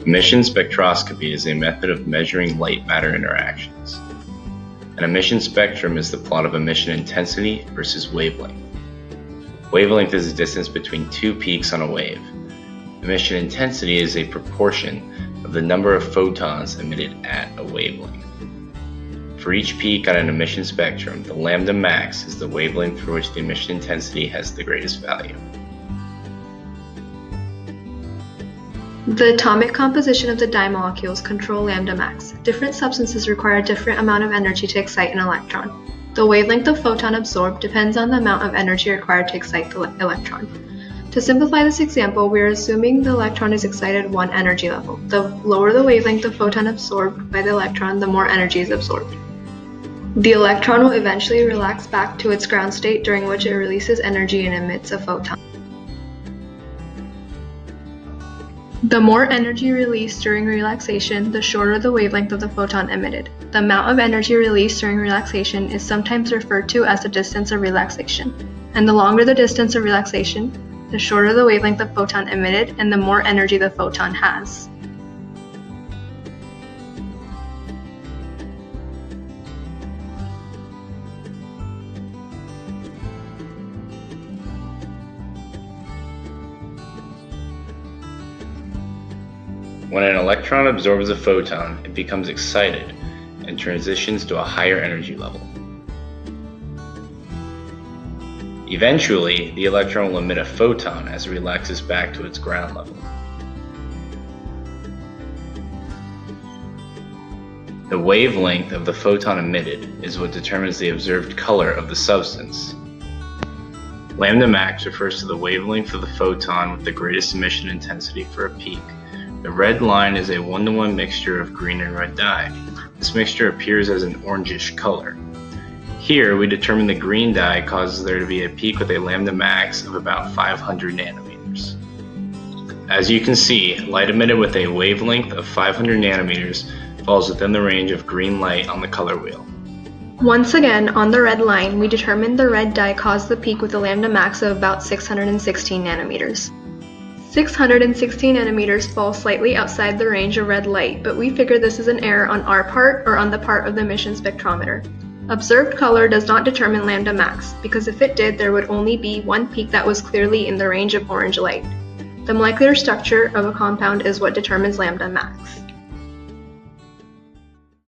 Emission spectroscopy is a method of measuring light-matter interactions. An emission spectrum is the plot of emission intensity versus wavelength. Wavelength is the distance between two peaks on a wave. Emission intensity is a proportion of the number of photons emitted at a wavelength. For each peak on an emission spectrum, the lambda max is the wavelength for which the emission intensity has the greatest value. The atomic composition of the dye molecules control lambda max. Different substances require a different amount of energy to excite an electron. The wavelength of photon absorbed depends on the amount of energy required to excite the electron. To simplify this example, we are assuming the electron is excited at one energy level. The lower the wavelength of photon absorbed by the electron, the more energy is absorbed. The electron will eventually relax back to its ground state, during which it releases energy and emits a photon. The more energy released during relaxation, the shorter the wavelength of the photon emitted. The amount of energy released during relaxation is sometimes referred to as the distance of relaxation. And the longer the distance of relaxation, the shorter the wavelength of photon emitted and the more energy the photon has. When an electron absorbs a photon, it becomes excited and transitions to a higher energy level. Eventually, the electron will emit a photon as it relaxes back to its ground level. The wavelength of the photon emitted is what determines the observed color of the substance. Lambda max refers to the wavelength of the photon with the greatest emission intensity for a peak. The red line is a 1-to-1 mixture of green and red dye. This mixture appears as an orangish color. Here, we determine the green dye causes there to be a peak with a lambda max of about 500 nanometers. As you can see, light emitted with a wavelength of 500 nanometers falls within the range of green light on the color wheel. Once again, on the red line, we determined the red dye caused the peak with a lambda max of about 616 nanometers. 616 nanometers falls slightly outside the range of red light, but we figure this is an error on our part or on the part of the emission spectrometer. Observed color does not determine lambda max, because if it did, there would only be one peak that was clearly in the range of orange light. The molecular structure of a compound is what determines lambda max.